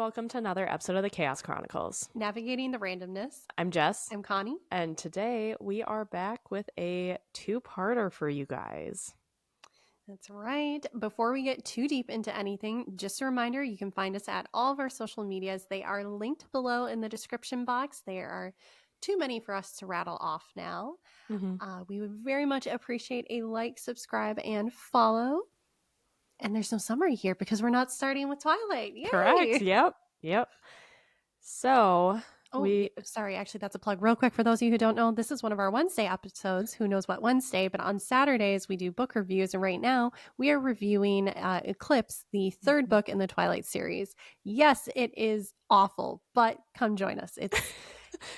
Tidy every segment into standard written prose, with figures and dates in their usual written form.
welcome to another episode of the Chaos Chronicles. Navigating the randomness. I'm Jess. I'm Connie. And today we are back with a two-parter for you guys. That's right. Before we get too deep into anything, just a reminder, you can find us at all of our social medias. They are linked below in the description box. There are too many for us to rattle off now. We would very much appreciate a like, subscribe, and follow. And there's no summary here because we're not starting with Twilight. Yay! Correct. Yep. So sorry, actually that's a plug real quick for those of you who don't know. This is one of our Wednesday episodes. Who knows what Wednesday, but on Saturdays we do book reviews, and right now we are reviewing Eclipse, the third book in the Twilight series. Yes, it is awful, but come join us.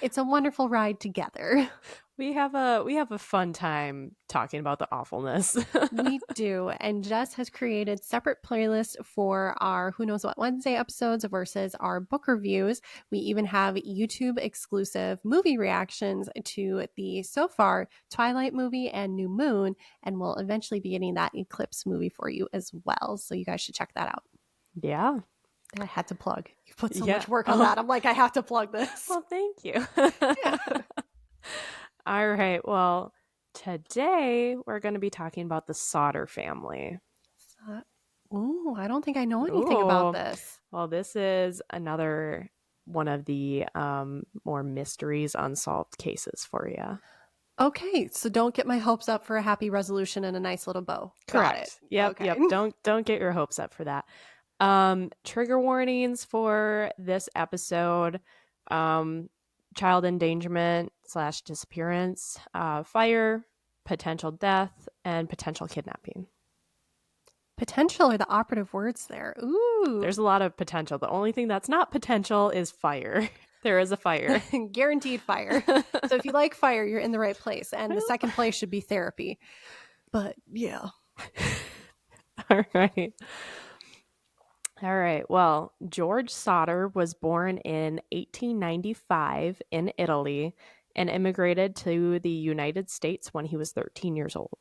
It's a wonderful ride together. we have a fun time talking about the awfulness. We do. And Jess has created separate playlists for our Who Knows What Wednesday episodes versus our book reviews. We even have YouTube exclusive movie reactions to the so far Twilight movie and New Moon. And we'll eventually be getting that Eclipse movie for you as well. So you guys should check that out. Yeah. I had to plug. You put so much work on that. I'm like, I have to plug this. Well, thank you. All right. Well, today we're going to be talking about the Sodder family. I don't think I know anything about this. Well, this is another one of the more mysteries, unsolved cases for you. Okay, so don't get my hopes up for a happy resolution and a nice little bow. Correct. Yep. Don't get your hopes up for that. Trigger warnings for this episode: child endangerment / disappearance, fire, potential death, and potential kidnapping. Potential are the operative words there. Ooh. There's a lot of potential. The only thing that's not potential is fire. There is a fire. Guaranteed fire. So if you like fire, you're in the right place. And the second place should be therapy. But yeah. All right. Well, George Sodder was born in 1895 in Italy and immigrated to the United States when he was 13 years old.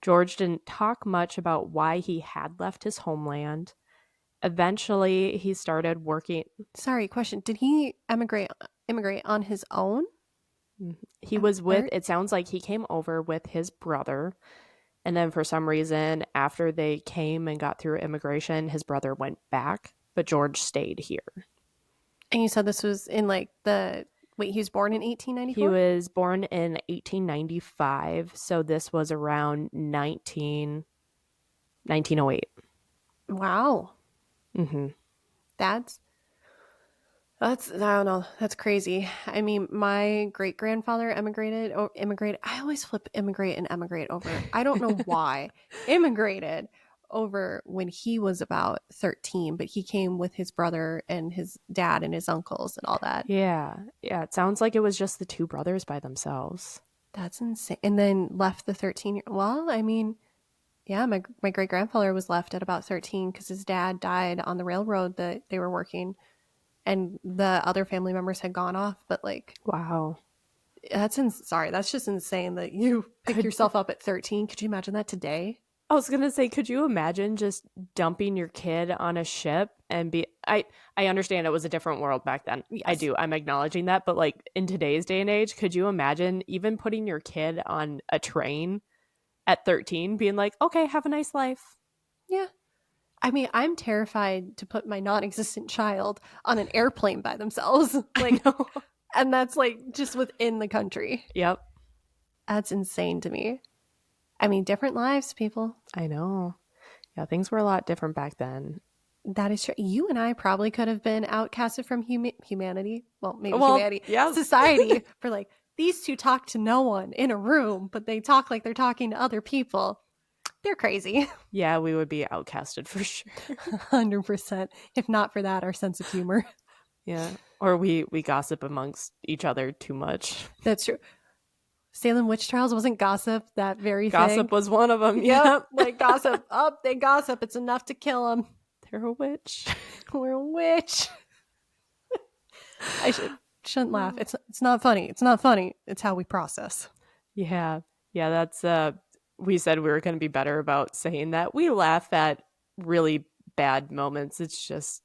George didn't talk much about why he had left his homeland. Eventually, he started working. Sorry, question. Did he immigrate on his own? He was with, it sounds like he came over with his brother. And then for some reason, after they came and got through immigration, his brother went back, but George stayed here. And you said this was in he was born in 1894? He was born in 1895, so this was around 1908. Wow. Mm-hmm. That's I don't know. That's crazy. I mean, my great-grandfather immigrated. I always flip immigrate and emigrate over. I don't know why. Immigrated over when he was about 13, but he came with his brother and his dad and his uncles and all that. Yeah. It sounds like it was just the two brothers by themselves. That's insane. And then left the 13-year. Well, I mean, yeah, my great-grandfather was left at about 13 because his dad died on the railroad that they were working. And the other family members had gone off, but wow, that's just insane that you pick yourself up at 13. Could you imagine that today? I was gonna say, could you imagine just dumping your kid on a ship and I understand it was a different world back then. Yes. I do. I'm acknowledging that, but in today's day and age, could you imagine even putting your kid on a train at 13, being like, okay, have a nice life? Yeah. I mean, I'm terrified to put my non-existent child on an airplane by themselves. And that's just within the country. Yep. That's insane to me. I mean, different lives, people. I know. Yeah, things were a lot different back then. That is true. You and I probably could have been outcasted from humanity. Well, maybe humanity. Yeah. Society for these two talk to no one in a room, but they talk like they're talking to other people. They're crazy. Yeah, we would be outcasted for sure. 100%. If not for that, our sense of humor. Yeah. Or we gossip amongst each other too much. That's true. Salem witch trials wasn't gossip that very gossip thing. Gossip was one of them. Yep. Gossip. Oh, they gossip. It's enough to kill them. They're a witch. We're a witch. I shouldn't laugh. It's not funny. It's not funny. It's how we process. Yeah. Yeah, that's we said we were going to be better about saying that. We laugh at really bad moments. It's just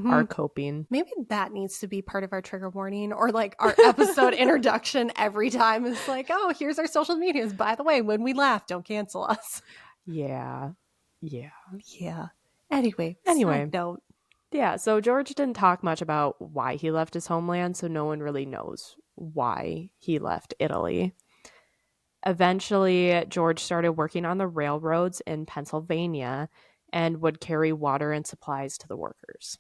are coping. Maybe that needs to be part of our trigger warning or like our episode introduction every time. It's like, oh, here's our social medias. By the way, when we laugh, don't cancel us. Yeah. Anyway. Side note. Yeah, so George didn't talk much about why he left his homeland, so no one really knows why he left Italy. Eventually, George started working on the railroads in Pennsylvania and would carry water and supplies to the workers.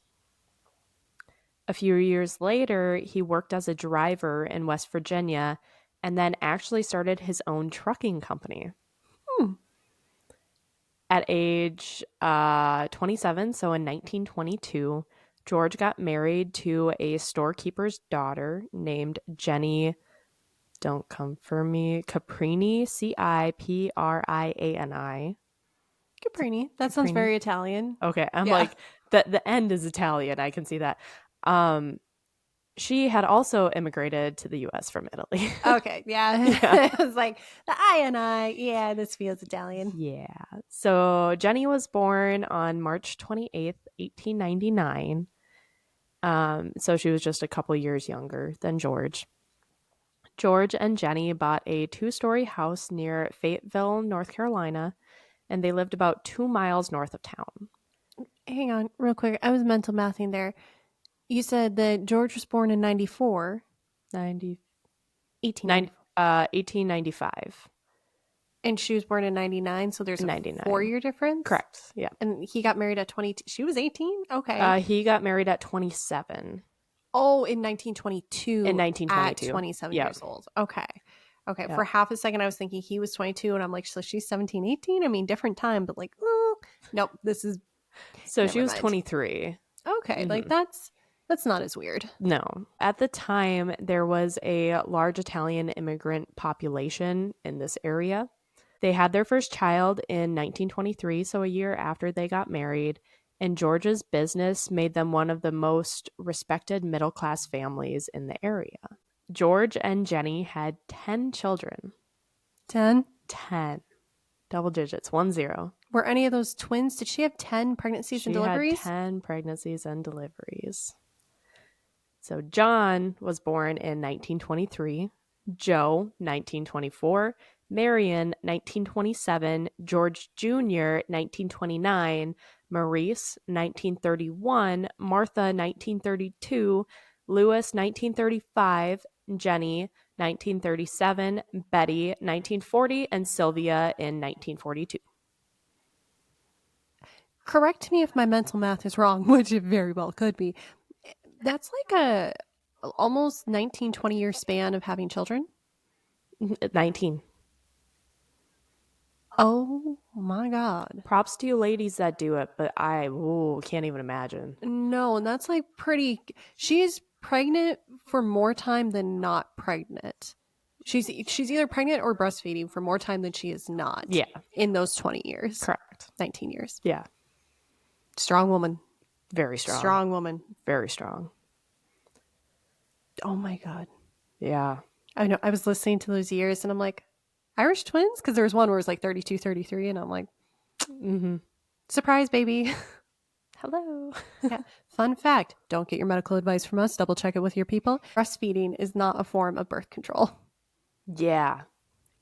A few years later, he worked as a driver in West Virginia and then actually started his own trucking company. At age 27, so in 1922, George got married to a storekeeper's daughter named Jenny, don't come for me, Caprini, Cipriani. Caprini. That sounds very Italian. Okay, I'm like, the end is Italian. I can see that. She had also immigrated to the U.S. from Italy. Okay, yeah. It was like, the I, yeah, this feels Italian. Yeah. So Jenny was born on March 28th, 1899. So she was just a couple years younger than George. George and Jenny bought a 2-story house near Fayetteville, North Carolina, and they lived about 2 miles north of town. Hang on, real quick. I was mental mathing there. You said that George was born in 94. 1895. And she was born in 99, so there's a 4-year difference? Correct, yeah. And he got married at 22. She was 18? Okay. He got married at 27. Oh, in 1922. In 1922. At 27 years old. Okay. Yeah. For half a second, I was thinking he was 22, and I'm like, so she's 17, 18? I mean, different time, but like, nope, this is... So she was 23. Okay, like that's not as weird. No. At the time, there was a large Italian immigrant population in this area. They had their first child in 1923, so a year after they got married, and George's business made them one of the most respected middle-class families in the area. George and Jenny had 10 children. 10? 10. Double digits, 10. Were any of those twins? Did she have 10 pregnancies and deliveries? She had 10 pregnancies and deliveries. So John was born in 1923, Joe, 1924, Marion, 1927, George Jr., 1929, Maurice, 1931, Martha, 1932, Louis, 1935, Jenny, 1937, Betty, 1940, and Sylvia in 1942. Correct me if my mental math is wrong, which it very well could be. That's like a almost 19, 20-year span of having children? 19. Oh my God. Props to you ladies that do it, but I can't even imagine. No, and that's like pretty... She's pregnant for more time than not pregnant. She's either pregnant or breastfeeding for more time than she is not. Yeah. In those 20 years. Correct. 19 years. Yeah. Strong woman. Very strong. Strong woman. Very strong. Oh my God. Yeah. I know. I was listening to those years and I'm like, Irish twins? Because there was one where it was like 32, 33. And I'm like, surprise, baby. Hello. Yeah. Fun fact. Don't get your medical advice from us. Double check it with your people. Breastfeeding is not a form of birth control. Yeah.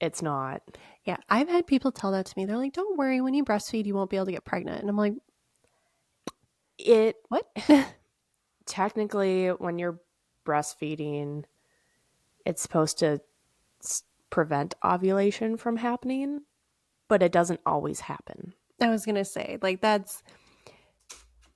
It's not. Yeah. I've had people tell that to me. They're like, don't worry. When you breastfeed, you won't be able to get pregnant. And I'm like, what? Technically, when you're breastfeeding, it's supposed to prevent ovulation from happening, but it doesn't always happen. I was going to say, like,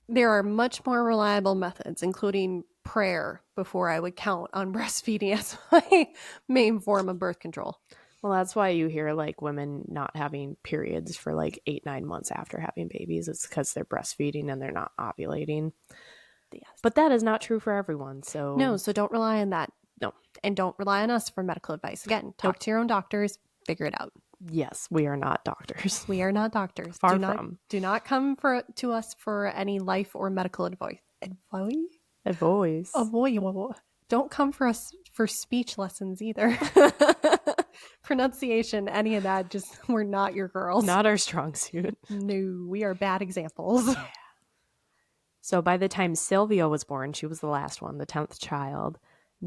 there are much more reliable methods, including prayer, before I would count on breastfeeding as my main form of birth control. Well, that's why you hear like women not having periods for like 8-9 months after having babies. It's because they're breastfeeding and they're not ovulating. Yes. But that is not true for everyone. So no, so don't rely on that. No. And don't rely on us for medical advice. Again, talk to your own doctors, figure it out. Yes, we are not doctors. We are not doctors. Far from. Do not come to us for any life or medical advice. Advice. Don't come for us for speech lessons either. Pronunciation, any of that, just we're not your girls. Not our strong suit. No, we are bad examples. Yeah. So by the time Sylvia was born, she was the last one, the 10th child.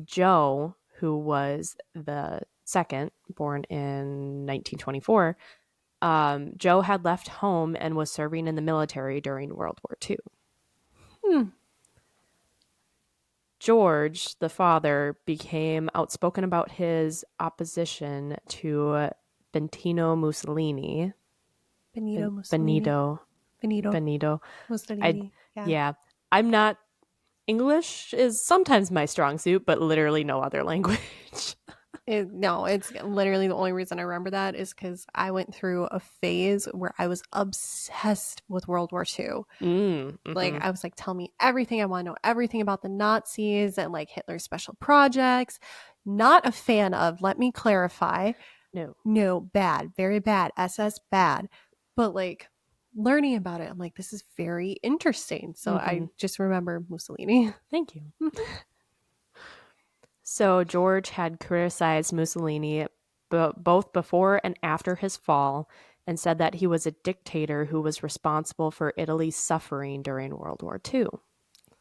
Joe, who was the second, born in 1924, Joe had left home and was serving in the military during World War II. George, the father, became outspoken about his opposition to Benito Mussolini. Benito Mussolini. Benito. Benito Mussolini. Yeah. I'm not. English is sometimes my strong suit, but literally no other language. No, it's literally the only reason I remember that is because I went through a phase where I was obsessed with World War II. Like, I was like, tell me everything. I want to know everything about the Nazis and like Hitler's special projects. Not a fan of, let me clarify. No, bad, very bad. SS, bad. But like learning about it, I'm like, this is very interesting. So I just remember Mussolini. Thank you. So George had criticized Mussolini both before and after his fall and said that he was a dictator who was responsible for Italy's suffering during World War II.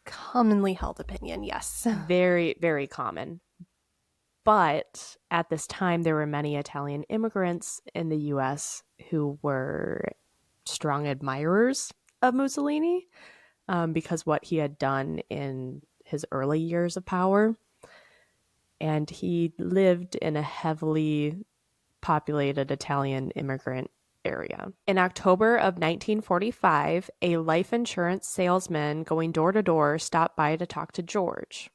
Commonly held opinion, yes. Very, very common. But at this time, there were many Italian immigrants in the U.S. who were strong admirers of Mussolini because what he had done in his early years of power. And he lived in a heavily populated Italian immigrant area. In October of 1945, a life insurance salesman going door to door stopped by to talk to George.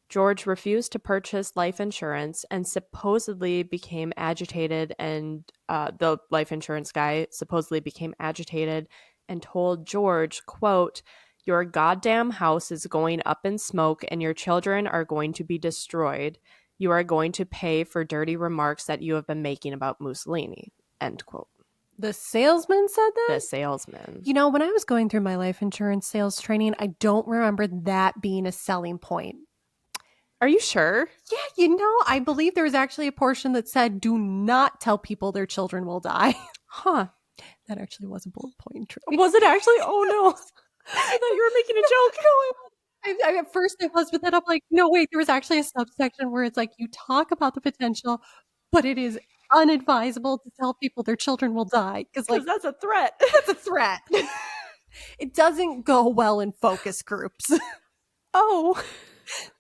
George refused to purchase life insurance and supposedly became agitated, and the life insurance guy supposedly became agitated and told George, quote, "Your goddamn house is going up in smoke and your children are going to be destroyed. You are going to pay for dirty remarks that you have been making about Mussolini," end quote. The salesman said that? The salesman. You know, when I was going through my life insurance sales training, I don't remember that being a selling point. Are you sure? Yeah, you know, I believe there was actually a portion that said, do not tell people their children will die. Huh. That actually was a bullet point. True. Was it actually? Oh, no. I thought you were making a joke. No, at first I was, but then I'm like, no, wait, there was actually a subsection where it's like, you talk about the potential, but it is unadvisable to tell people their children will die. Because like, that's a threat. That's a threat. It doesn't go well in focus groups. Oh.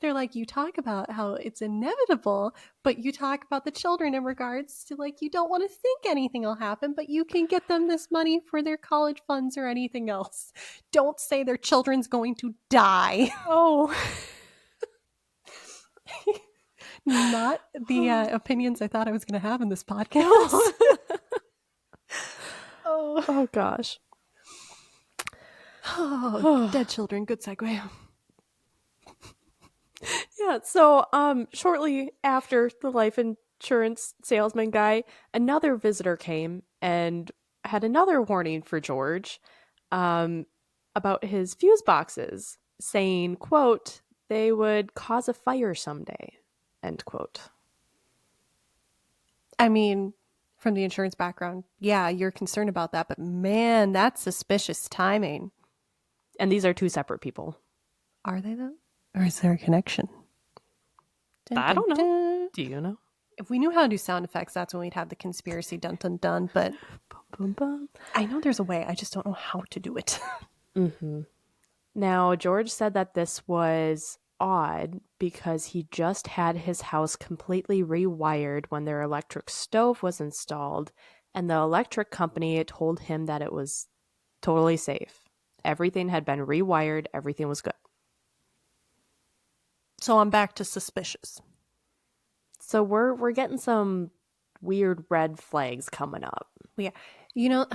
They're like, you talk about how it's inevitable, but you talk about the children in regards to like, you don't want to think anything will happen, but you can get them this money for their college funds or anything else. Don't say their children's going to die. Oh. Not the opinions I thought I was going to have in this podcast. Oh gosh. Oh, dead children. Good segue. Yeah, so shortly after the life insurance salesman guy, another visitor came and had another warning for George about his fuse boxes, saying, quote, "They would cause a fire someday," end quote. I mean, from the insurance background, yeah, you're concerned about that, but man, that's suspicious timing. And these are two separate people. Are they though? Or is there a connection? I don't know. Do you know? If we knew how to do sound effects, that's when we'd have the conspiracy dun dun dun. But boom, boom, boom. I know there's a way. I just don't know how to do it. Now, George said that this was odd because he just had his house completely rewired when their electric stove was installed, and the electric company told him that it was totally safe. Everything had been rewired. Everything was good. So I'm back to suspicious. So we're getting some weird red flags coming up. Yeah. You know,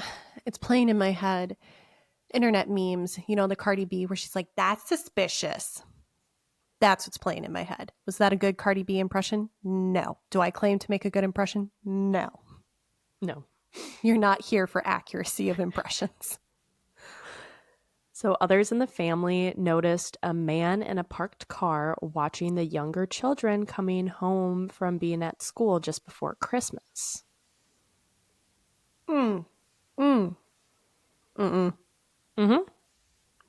it's playing in my head. Internet memes, you know, the Cardi B where she's like, that's suspicious. That's what's playing in my head. Was that a good Cardi B impression? No. Do I claim to make a good impression? No. No. You're not here for accuracy of impressions. So others in the family noticed a man in a parked car watching the younger children coming home from being at school just before Christmas.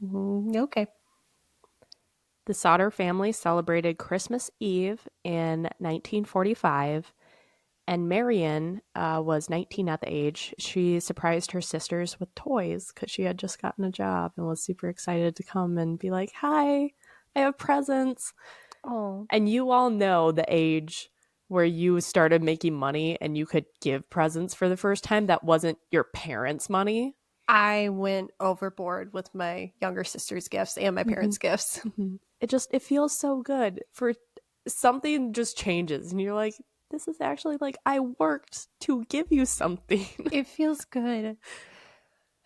Okay. The Sodder family celebrated Christmas Eve in 1945, and Marion was 19 at the age. She surprised her sisters with toys because she had just gotten a job and was super excited to come and be like, "Hi, I have presents." Oh, And you all know the age where you started making money and you could give presents for the first time that wasn't your parents' money. I went overboard with my younger sister's gifts and my parents' gifts. It feels so good for something just changes and you're like, this is actually like I worked to give you something. It feels good.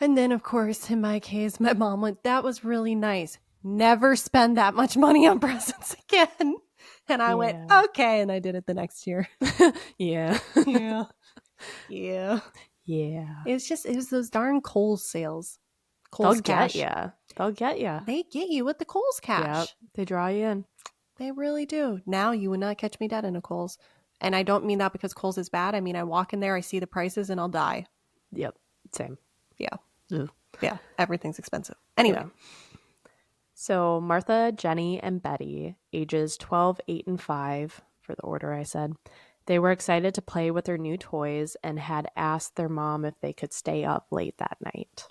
And then, of course, in my case, my mom went, that was really nice. Never spend that much money on presents again. And I went, Yeah. okay. And I did it the next year. Yeah. Yeah. Yeah. Yeah. It was those darn Kohl's sales. Kohl's They'll cash. get ya. They'll get ya. They get you with the Kohl's cash. Yep. They draw you in. They really do. Now you would not catch me dead in a Kohl's. And I don't mean that because Kohl's is bad. I mean, I walk in there, I see the prices, and I'll die. Yep. Same. Yeah. Ugh. Yeah. Everything's expensive. Anyway. Yeah. So Martha, Jenny, and Betty, ages 12, 8, and 5, for the order I said, they were excited to play with their new toys and had asked their mom if they could stay up late that night.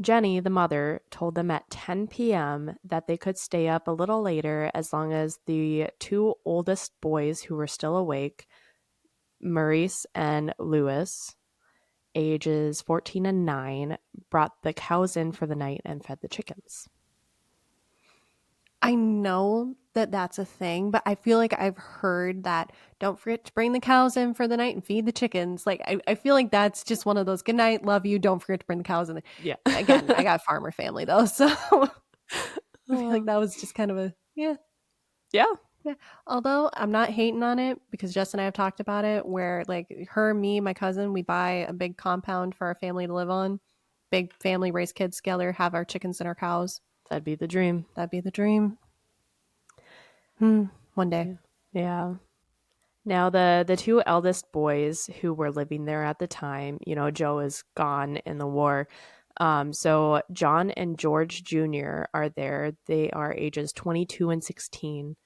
Jenny, the mother, told them at 10 p.m. that they could stay up a little later as long as the two oldest boys who were still awake, Maurice and Louis, ages 14 and 9, brought the cows in for the night and fed the chickens. I know that that's a thing, but I feel like I've heard that don't forget to bring the cows in for the night and feed the chickens. Like, I feel like that's just one of those good night, love you, don't forget to bring the cows in. Yeah. Again, I got a farmer family though, so I feel like that was just kind of a, yeah. Yeah. Although I'm not hating on it because Jess and I have talked about it where like her, me, my cousin, we buy a big compound for our family to live on. Big family, raise kids together, have our chickens and our cows. That'd be the dream. That'd be the dream. One day. Yeah. Now the two eldest boys who were living there at the time, Joe is gone in the war. So John and George Jr. are there. They are ages 22 and 16.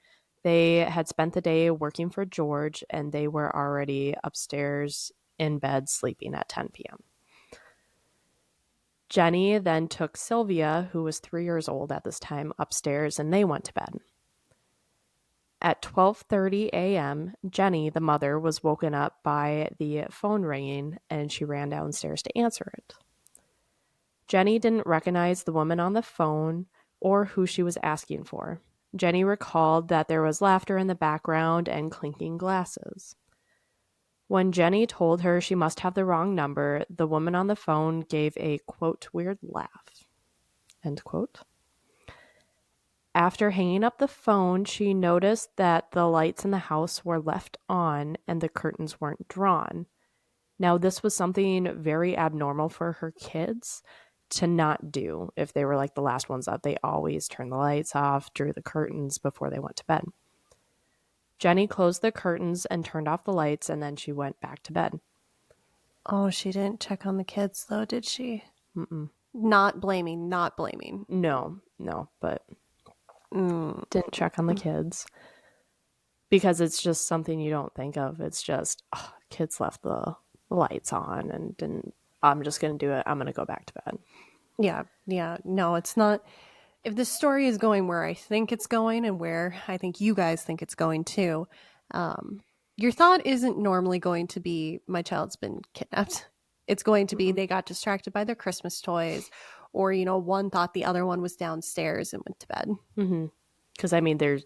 They had spent the day working for George and they were already upstairs in bed sleeping at 10 p.m. Jenny then took Sylvia, who was 3 years old at this time, upstairs and they went to bed. At 12:30 a.m., Jenny, the mother, was woken up by the phone ringing and she ran downstairs to answer it. Jenny didn't recognize the woman on the phone or who she was asking for. Jenny recalled that there was laughter in the background and clinking glasses. When Jenny told her she must have the wrong number, the woman on the phone gave a, quote, weird laugh, end quote. After hanging up the phone, she noticed that the lights in the house were left on and the curtains weren't drawn. Now, this was something very abnormal for her kids to not do if they were like the last ones up. They always turned the lights off, drew the curtains before they went to bed. Jenny closed the curtains and turned off the lights, and then she went back to bed. Oh, she didn't check on the kids, though, did she? Mm-mm. Not blaming. No, but didn't check on the kids. Because it's just something you don't think of. It's just, kids left the lights on and didn't, I'm just going to do it. I'm going to go back to bed. Yeah. No, it's not. If this story is going where I think it's going and where I think you guys think it's going too, your thought isn't normally going to be my child's been kidnapped. It's going to be they got distracted by their Christmas toys, or one thought the other one was downstairs and went to bed. Because I mean, there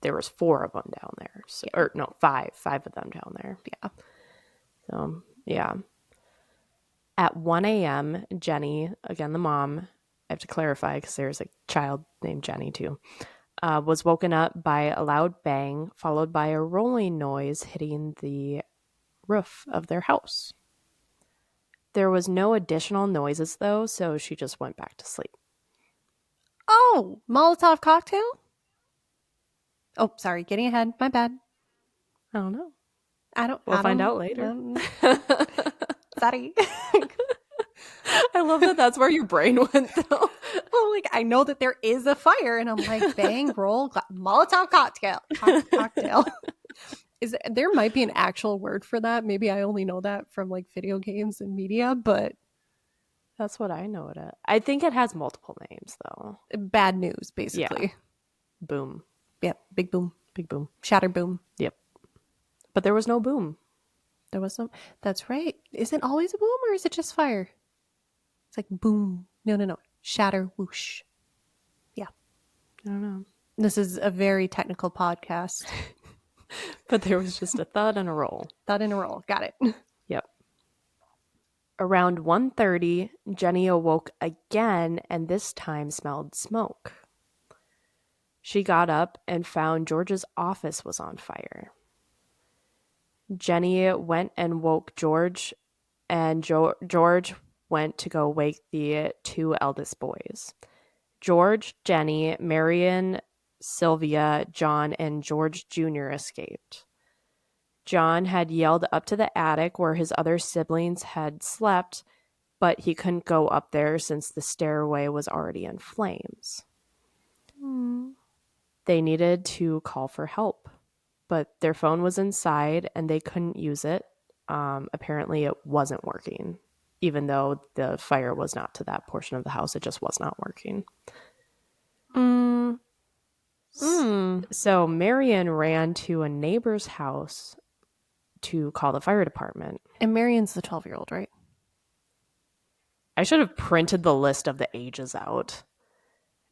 was 4 of them down there, so, or no, five of them down there. Yeah. So yeah. At 1 a.m., Jenny, again the mom, I have to clarify because there's a child named Jenny too, was woken up by a loud bang followed by a rolling noise hitting the roof of their house. There was no additional noises though, so she just went back to sleep. Oh, Molotov cocktail? Oh, sorry, getting ahead. My bad. I don't know. We'll find out later. Sorry. I love that that's where your brain went, though. Well, like, I know that there is a fire, and I'm like, bang, roll, Molotov cocktail. Cocktail. There might be an actual word for that. Maybe I only know that from like video games and media, but That's what I know it at. I think it has multiple names, though. bad news, basically. Yeah. Boom. Yep. Big boom. Big boom. Shatter boom. Yep. But there was no boom. There was some. That's right. Is it always a boom or is it just fire? It's like boom. No. Shatter whoosh. Yeah. I don't know. This is a very technical podcast. But there was just a thud and a roll. Thud in a roll. Got it. Yep. Around 1:30, Jenny awoke again and this time smelled smoke. She got up and found George's office was on fire. Jenny went and woke George, and George went to go wake the two eldest boys. George, Jenny, Marion, Sylvia, John, and George Jr. escaped. John had yelled up to the attic where his other siblings had slept, but he couldn't go up there since the stairway was already in flames. They needed to call for help, but their phone was inside and they couldn't use it. Apparently it wasn't working, even though the fire was not to that portion of the house. It just was not working. So Marion ran to a neighbor's house to call the fire department. And Marion's the 12-year-old, right? I should have printed the list of the ages out.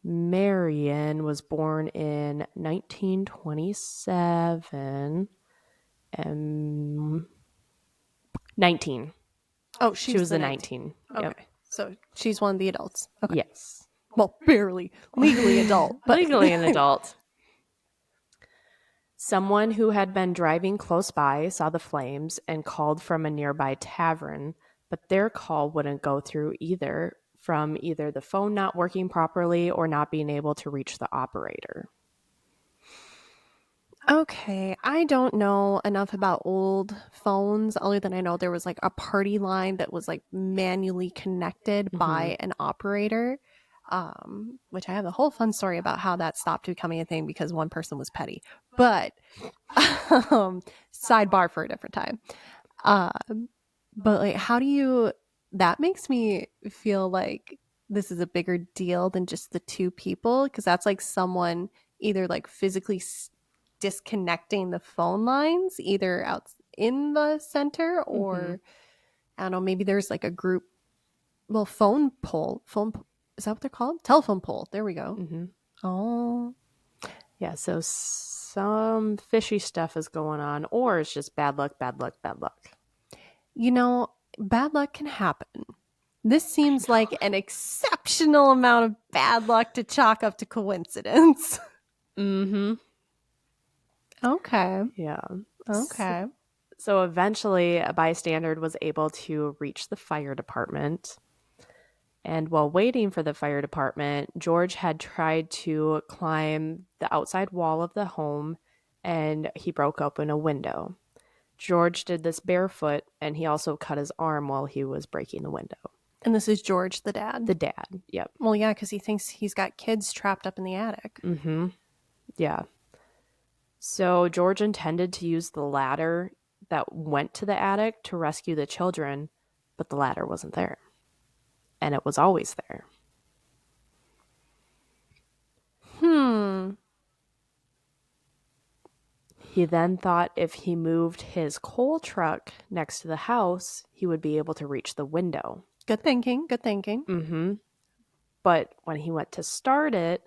Marion was born in 1927 and 19. Oh, She was the 19. Okay. Yep. So she's one of the adults. Okay. Yes. Well, barely. Legally adult. But Legally an adult. Someone who had been driving close by saw the flames and called from a nearby tavern, but their call wouldn't go through either, from either the phone not working properly or not being able to reach the operator. Okay, I don't know enough about old phones other than I know there was like a party line that was like manually connected by an operator, which I have a whole fun story about how that stopped becoming a thing because one person was petty. But sidebar for a different time. But like, how do you? That makes me feel like this is a bigger deal than just the two people, because that's like someone either like physically disconnecting the phone lines either out in the center or I don't know, maybe there's like a group, well, phone is that what they're called? Telephone pole. There we go. Oh Yeah, so some fishy stuff is going on, or it's just bad luck, bad luck, bad luck. You know, bad luck can happen. This seems like an exceptional amount of bad luck to chalk up to coincidence. Okay. Yeah. Okay. So eventually a bystander was able to reach the fire department. And while waiting for the fire department, George had tried to climb the outside wall of the home and he broke open a window. George did this barefoot and he also cut his arm while he was breaking the window. And this is George, the dad? The dad, yep. Well, yeah, because he thinks he's got kids trapped up in the attic. Yeah. So George intended to use the ladder that went to the attic to rescue the children, but the ladder wasn't there. And it was always there. He then thought if he moved his coal truck next to the house, he would be able to reach the window. Good thinking. Good thinking. But when he went to start it,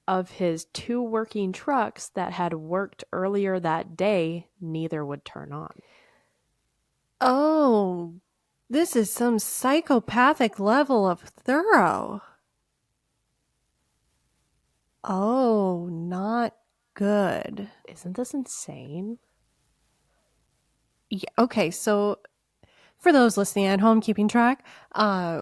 of his two working trucks that had worked earlier that day, neither would turn on. Oh, this is some psychopathic level of thorough. Oh, not good. Isn't this insane? Yeah, okay, so for those listening at home keeping track,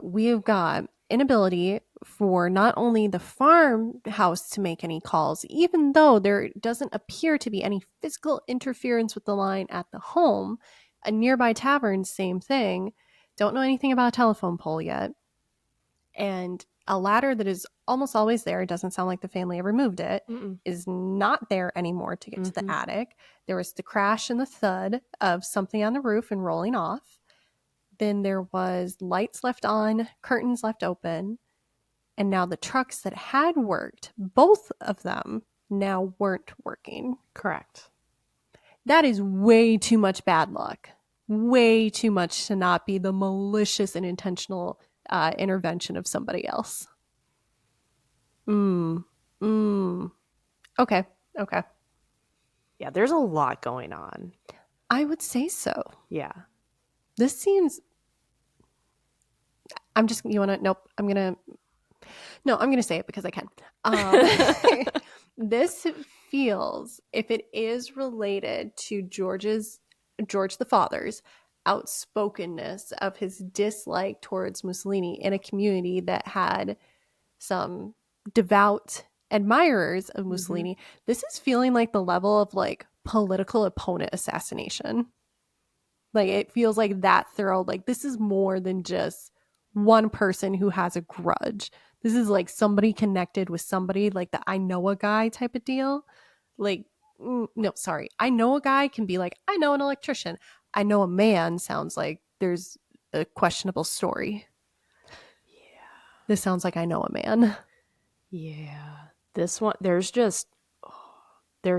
we've got inability for not only the farmhouse to make any calls, even though there doesn't appear to be any physical interference with the line at the home. A nearby tavern, same thing. Don't know anything about a telephone pole yet. And a ladder that is almost always there, it doesn't sound like the family ever moved it, is not there anymore to get to the attic. There was the crash and the thud of something on the roof and rolling off. Then there was lights left on, curtains left open. And now the trucks that had worked, both of them now weren't working. Correct. That is way too much bad luck. Way too much to not be the malicious and intentional intervention of somebody else. Okay. Yeah, there's a lot going on. I would say so. Yeah. This seems... I'm going to say it because I can. This feels, if it is related to George the father's outspokenness of his dislike towards Mussolini in a community that had some devout admirers of Mussolini, this is feeling like the level of like political opponent assassination. Like it feels like that thorough. Like this is more than just one person who has a grudge. This is like somebody connected with somebody, like the I know a guy type of deal. Like, no, sorry. I know a guy can be like, I know an electrician. I know a man sounds like there's a questionable story. Yeah. This sounds like I know a man. Yeah. This one, there's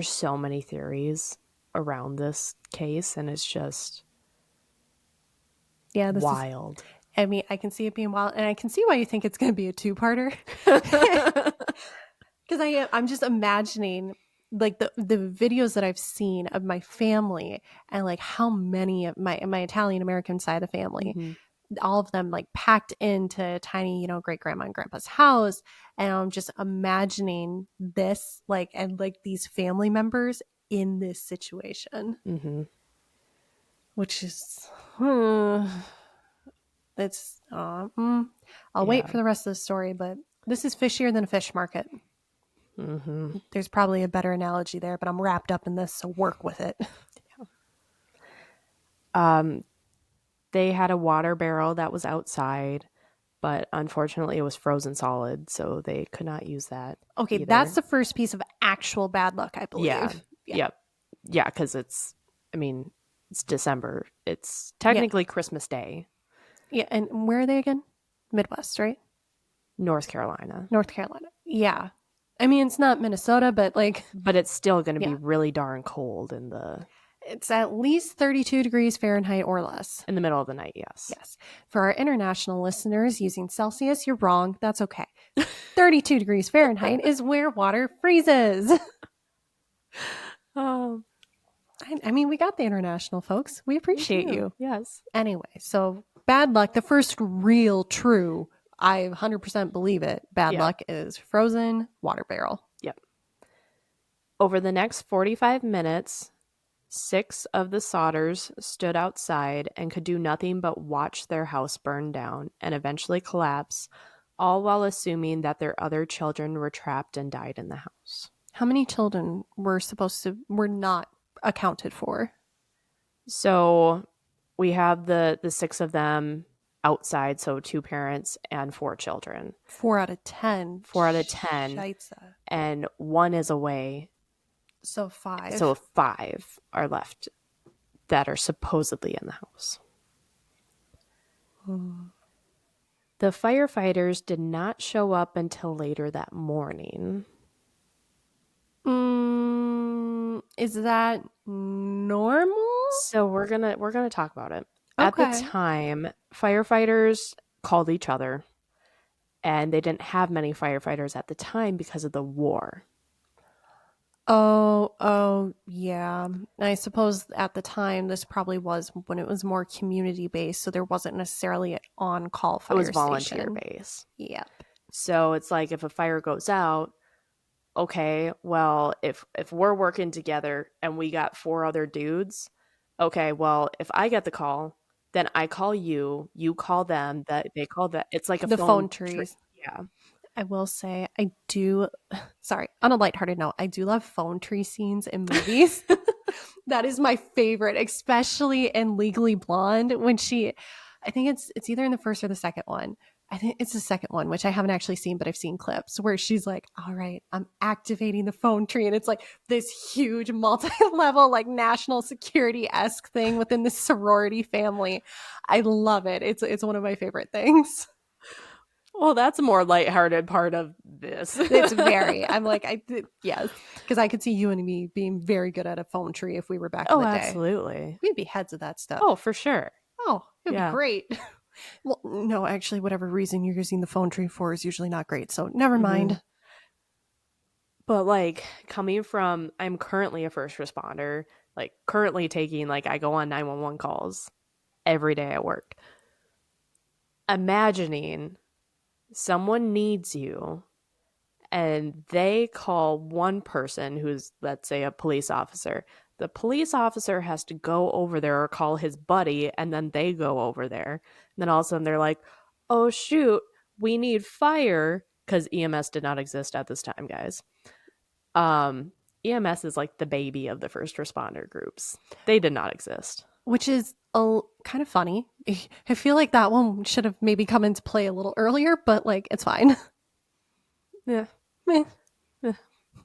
so many theories around this case, and it's just this wild. I mean, I can see it being wild, and I can see why you think it's going to be a two-parter. Because I'm just imagining like the videos that I've seen of my family and like how many of my Italian American side of the family, all of them like packed into tiny, great grandma and grandpa's house. And I'm just imagining this like, and like these family members in this situation, which is, that's, I'll wait for the rest of the story, but this is fishier than a fish market. There's probably a better analogy there, but I'm wrapped up in this, so work with it. They had a water barrel that was outside, but unfortunately it was frozen solid, so they could not use that. Okay, either. That's the first piece of actual bad luck, I believe. Yeah, because it's December. It's technically Christmas Day. Yeah, and where are they again? Midwest, right? North Carolina. Yeah. I mean, it's not Minnesota, but like... But it's still going to be really darn cold in the... It's at least 32 degrees Fahrenheit or less. In the middle of the night, yes. Yes. For our international listeners using Celsius, you're wrong. That's okay. 32 degrees Fahrenheit is where water freezes. I mean, we got the international folks. We appreciate you. Yes. Anyway, so bad luck. The first real true, I 100% believe it, bad luck is frozen water barrel. Yep. Over the next 45 minutes, 6 of the Sodders stood outside and could do nothing but watch their house burn down and eventually collapse, all while assuming that their other children were trapped and died in the house. How many children were not accounted for? So we have the 6 of them outside, so 2 parents and 4 children. 4 out of 10. 4 out of 10. Scheisse. And 1 is away. So 5. So 5 are left that are supposedly in the house. The firefighters did not show up until later that morning. Is that normal? So we're gonna talk about it. Okay. At the time, firefighters called each other, and they didn't have many firefighters at the time because of the war. Oh, yeah. I suppose at the time, this probably was when it was more community-based, so there wasn't necessarily an on-call fire station. It was volunteer-based. Yep. So it's like if a fire goes out, okay, well, if we're working together and we got 4 other dudes, okay, well, if I get the call, then I call you, you call them, that they call that. It's like the phone trees. Yeah. I will say I do, sorry, on a lighthearted note, I do love phone tree scenes in movies. That is my favorite, especially in Legally Blonde when I think it's either in the first or the second one. I think it's the second one, which I haven't actually seen, but I've seen clips where she's like, all right, I'm activating the phone tree. And it's like this huge multi-level, like national security-esque thing within the sorority family. I love it. It's one of my favorite things. Well, that's a more lighthearted part of this. It's very, I'm like, yes, because I could see you and me being very good at a phone tree if we were back in the day. Absolutely. We'd be heads of that stuff. Oh, for sure. Oh, it'd be great. Well, no, actually, whatever reason you're using the phone tree for is usually not great. So never mind. But like coming from, I'm currently a first responder, like currently taking, like I go on 911 calls every day at work. Imagining someone needs you and they call one person who's, let's say, a police officer. The police officer has to go over there or call his buddy, and then they go over there. And then all of a sudden they're like, oh, shoot, we need fire, because EMS did not exist at this time, guys. EMS is like the baby of the first responder groups. They did not exist. Which is kind of funny. I feel like that one should have maybe come into play a little earlier, but like, it's fine. Yeah. Meh.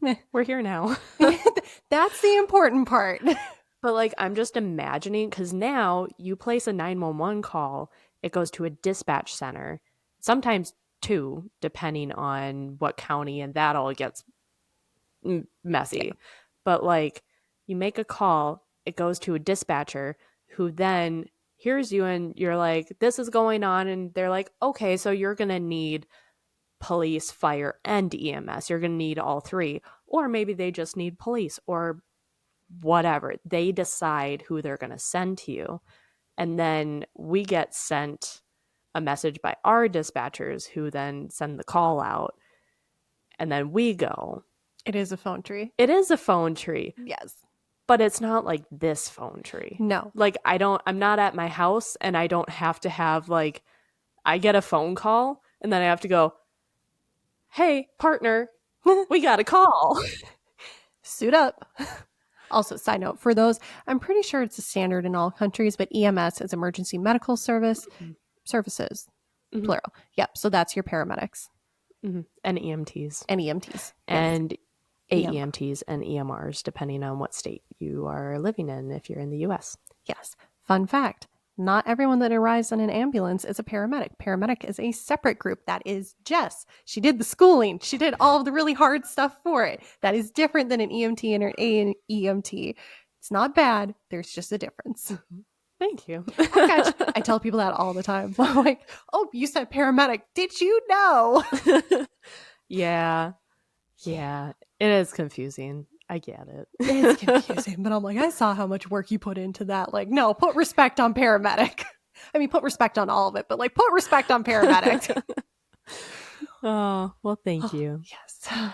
Meh. We're here now. That's the important part. But like, I'm just imagining, because now you place a 911 call, it goes to a dispatch center, sometimes two, depending on what county, and that all gets messy. Yeah. But like, you make a call, it goes to a dispatcher who then hears you and you're like, this is going on. And they're like, okay, so you're going to need police, fire, and EMS. You're going to need all three. Or maybe they just need police or whatever. They decide who they're going to send to you. And then we get sent a message by our dispatchers who then send the call out. And then we go. It is a phone tree. It is a phone tree. Yes. But it's not like this phone tree. No. Like I'm not at my house and I don't have to have like, I get a phone call and then I have to go, hey, partner, we got a call. Suit up. Also, side note, for those, I'm pretty sure it's a standard in all countries, but EMS is emergency medical services, plural. Yep. So that's your paramedics. And EMTs. And EMTs. And AEMTs and EMRs, depending on what state you are living in, if you're in the US. Yes. Fun fact. Not everyone that arrives in an ambulance is a paramedic. Paramedic is a separate group. That is Jess. She did the schooling. She did all of the really hard stuff for it. That is different than an EMT and an AEMT. It's not bad. There's just a difference. Thank you. I tell people that all the time. I'm like, oh, you said paramedic. Did you know? Yeah. Yeah. It is confusing. I get it. It's confusing, but I'm like, I saw how much work you put into that. Like, no, put respect on paramedic. I mean, put respect on all of it, but like, put respect on paramedic. Oh, well, thank you. Yes.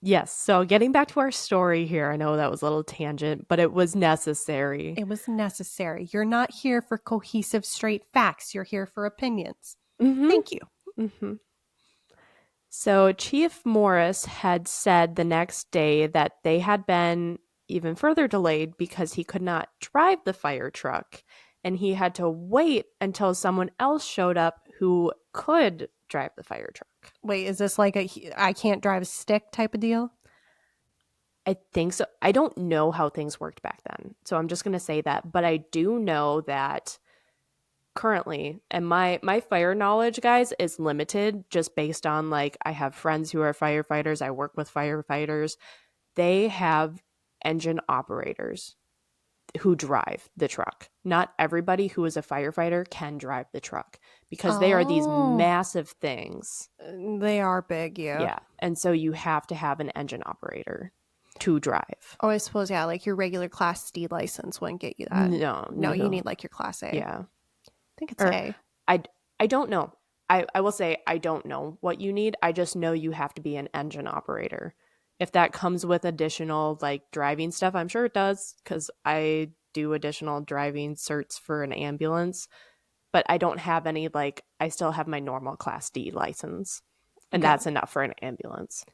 Yes. So getting back to our story here, I know that was a little tangent, but it was necessary. It was necessary. You're not here for cohesive, straight facts. You're here for opinions. Thank you. Mm-hmm. So Chief Morris had said the next day that they had been even further delayed because he could not drive the fire truck and he had to wait until someone else showed up who could drive the fire truck. Wait, is this like a I can't drive a stick type of deal? I think so. I don't know how things worked back then, so I'm just going to say that. But I do know that currently, and my fire knowledge, guys, is limited just based on like I have friends who are firefighters. I work with firefighters. They have engine operators who drive the truck. Not everybody who is a firefighter can drive the truck because they are these massive things. They are big, yeah. Yeah. And so you have to have an engine operator to drive. Oh, I suppose, yeah, like your regular Class D license wouldn't get you that. No, you need like your Class A. Yeah. I think it's A. I don't know. I will say I don't know what you need. I just know you have to be an engine operator. If that comes with additional like driving stuff, I'm sure it does because I do additional driving certs for an ambulance, but I don't have any like I still have my normal Class D license, and that's enough for an ambulance.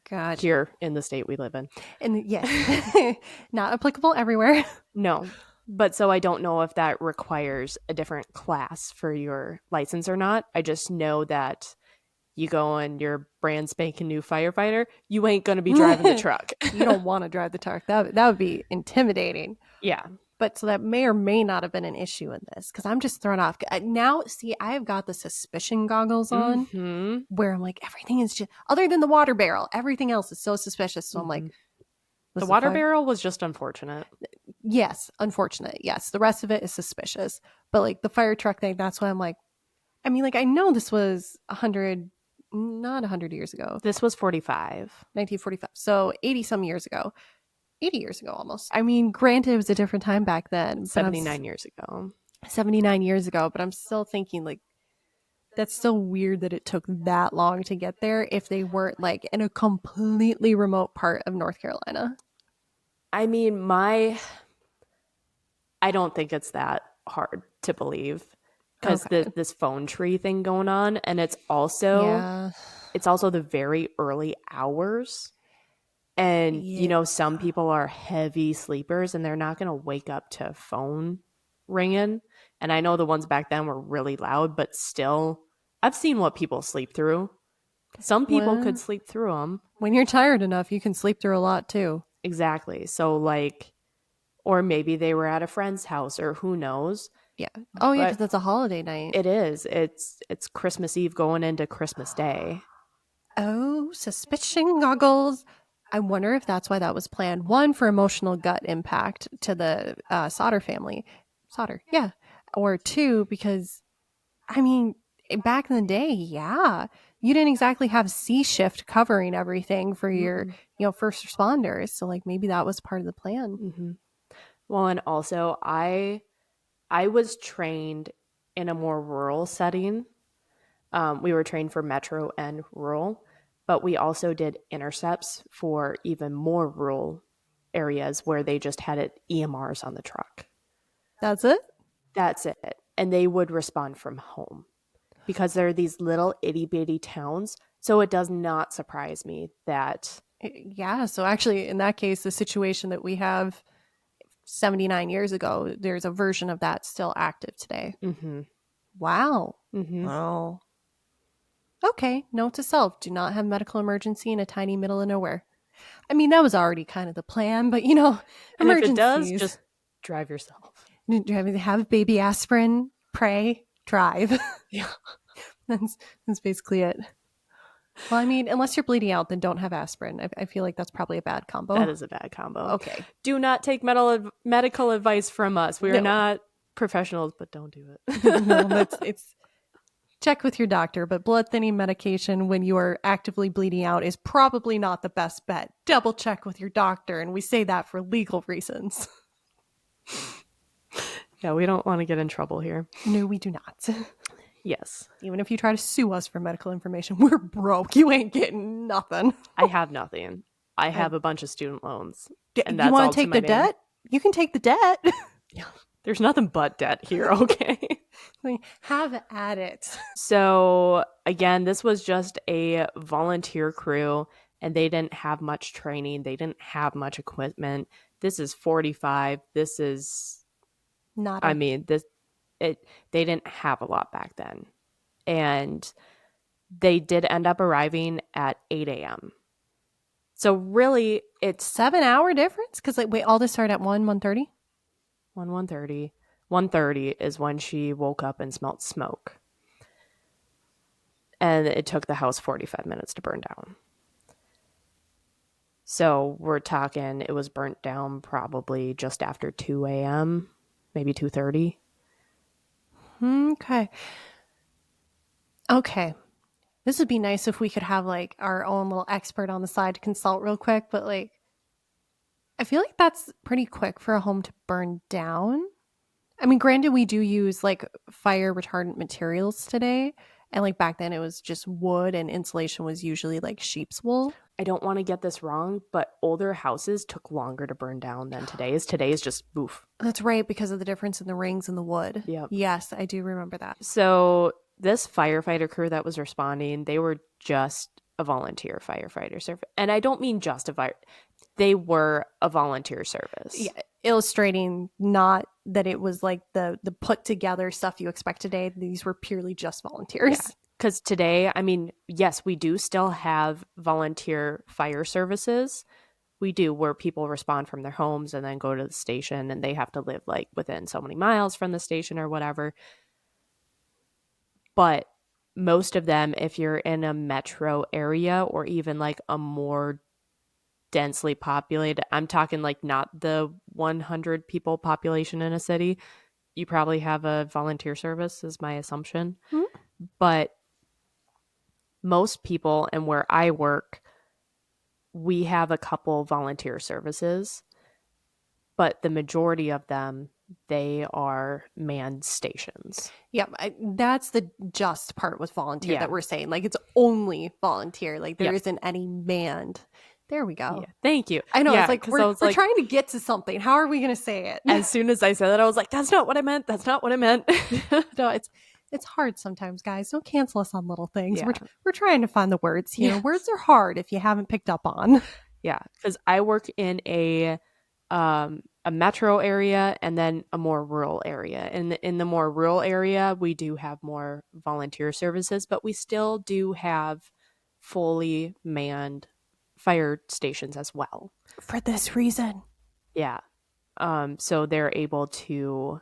God, here in the state we live in, and yes, not applicable everywhere. No, But so I don't know if that requires a different class for your license or not. I just know that you go in your brand spanking new firefighter, you ain't going to be driving the truck. You don't want to drive the truck. That would be intimidating. Yeah. But so that may or may not have been an issue in this because I'm just thrown off. Now, see, I have got the suspicion goggles on where I'm like, everything is just, other than the water barrel, everything else is so suspicious. So I'm like, the water barrel was just unfortunate. Yes, unfortunate. Yes, the rest of it is suspicious. But like the fire truck thing, that's why I'm like, I mean, like I know this was 100, not 100 years ago. This was 45. 1945. So 80 some years ago. 80 years ago almost. I mean, granted, it was a different time back then. 79 years ago. 79 years ago. But I'm still thinking, like, that's still weird that it took that long to get there if they weren't, like, in a completely remote part of North Carolina. I mean, I don't think it's that hard to believe because this phone tree thing going on. And it's also the very early hours. And, you know, some people are heavy sleepers and they're not going to wake up to a phone ringing. And I know the ones back then were really loud, but still, I've seen what people sleep through. Some people could sleep through them. When you're tired enough, you can sleep through a lot too. Exactly. So like, or maybe they were at a friend's house or who knows. Yeah. Oh, yeah, because that's a holiday night. It is. It's Christmas Eve going into Christmas Day. Oh, suspicion goggles. I wonder if that's why that was planned. One, for emotional gut impact to the Sodder family. Sodder, yeah. Or two, because, I mean, back in the day, you didn't exactly have C-shift covering everything for your, first responders. So, like, maybe that was part of the plan. Mm-hmm. Well, and also, I was trained in a more rural setting. We were trained for metro and rural. But we also did intercepts for even more rural areas where they just had EMRs on the truck. That's it? That's it. And they would respond from home because they're these little itty bitty towns. So it does not surprise me that. Yeah. So actually, in that case, the situation that we have 79 years ago, there's a version of that still active today. Mm-hmm. Wow. Mm-hmm. Wow. Okay, note to self, do not have medical emergency in a tiny middle of nowhere. I mean, that was already kind of the plan, but and emergencies. If it does, just drive yourself. Have baby aspirin, pray, drive. Yeah. That's basically it. Well, I mean, unless you're bleeding out, then don't have aspirin. I feel like that's probably a bad combo. That is a bad combo. Okay. Do not take medical advice from us. We are not professionals, but don't do it. No, it's check with your doctor, but blood thinning medication when you are actively bleeding out is probably not the best bet. Double check with your doctor, and we say that for legal reasons. Yeah, we don't want to get in trouble here. No, we do not. Yes. Even if you try to sue us for medical information, we're broke. You ain't getting nothing. I have nothing. I have a bunch of student loans. And that's you want to take the debt? You can take the debt. Yeah. There's nothing but debt here, okay? Have at it. So, again, this was just a volunteer crew, and they didn't have much training. They didn't have much equipment. This is 45. This is... they didn't have a lot back then. And they did end up arriving at 8 a.m. So, really, it's... 7-hour difference? Because, wait, all this started at 1:30? 1:30. 1:30 is when she woke up and smelled smoke. And it took the house 45 minutes to burn down. So we're talking, it was burnt down probably just after 2 a.m., maybe 2:30. Okay. This would be nice if we could have like our own little expert on the side to consult real quick, but like, I feel like that's pretty quick for a home to burn down. I mean, granted, we do use like fire retardant materials today. And like back then it was just wood and insulation was usually like sheep's wool. I don't want to get this wrong, but older houses took longer to burn down than today's. Today's just boof. That's right, because of the difference in the rings and the wood. Yep. Yes, I do remember that. So this firefighter crew that was responding, they were just a volunteer firefighter. And I don't mean just a they were a volunteer service. Yeah, illustrating not that it was like the put together stuff you expect today. These were purely just volunteers. Yeah. Because today, I mean, yes, we do still have volunteer fire services. We do, where people respond from their homes and then go to the station, and they have to live like within so many miles from the station or whatever. But most of them, if you're in a metro area or even like a more densely populated, I'm talking like not the 100 people population in a city, you probably have a volunteer service, is my assumption. Mm-hmm. But most people, and where I work, we have a couple volunteer services, but the majority of them, they are manned stations. Yeah, that's the just part with volunteer that we're saying. Like, it's only volunteer. Like, there isn't any manned. There we go. Yeah, thank you. I know. Yeah, it's like we're trying to get to something. How are we going to say it? As soon as I said that, I was like, that's not what I meant. That's not what I meant. No, it's hard sometimes, guys. Don't cancel us on little things. Yeah. We're trying to find the words here. Yes. Words are hard if you haven't picked up on. Yeah, because I work in a metro area and then a more rural area. In the more rural area, we do have more volunteer services, but we still do have fully manned fire stations as well. For this reason. Yeah. So they're able to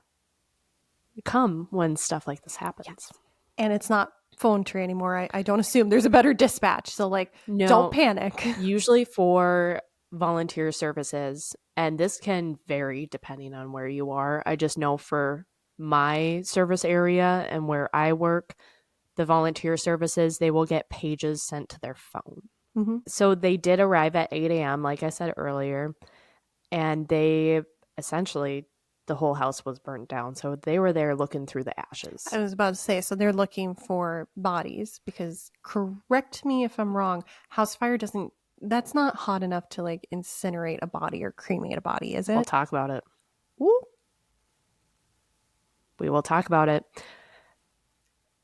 come when stuff like this happens. Yes. And it's not phone tree anymore. I don't assume there's a better dispatch. So like, no, don't panic. Usually for volunteer services, and this can vary depending on where you are. I just know for my service area and where I work, the volunteer services, they will get pages sent to their phone. Mm-hmm. So they did arrive at 8 a.m., like I said earlier, and they essentially, the whole house was burnt down. So they were there looking through the ashes. I was about to say, so they're looking for bodies because, correct me if I'm wrong, house fire that's not hot enough to like incinerate a body or cremate a body, is it? We'll talk about it. Woo. We will talk about it.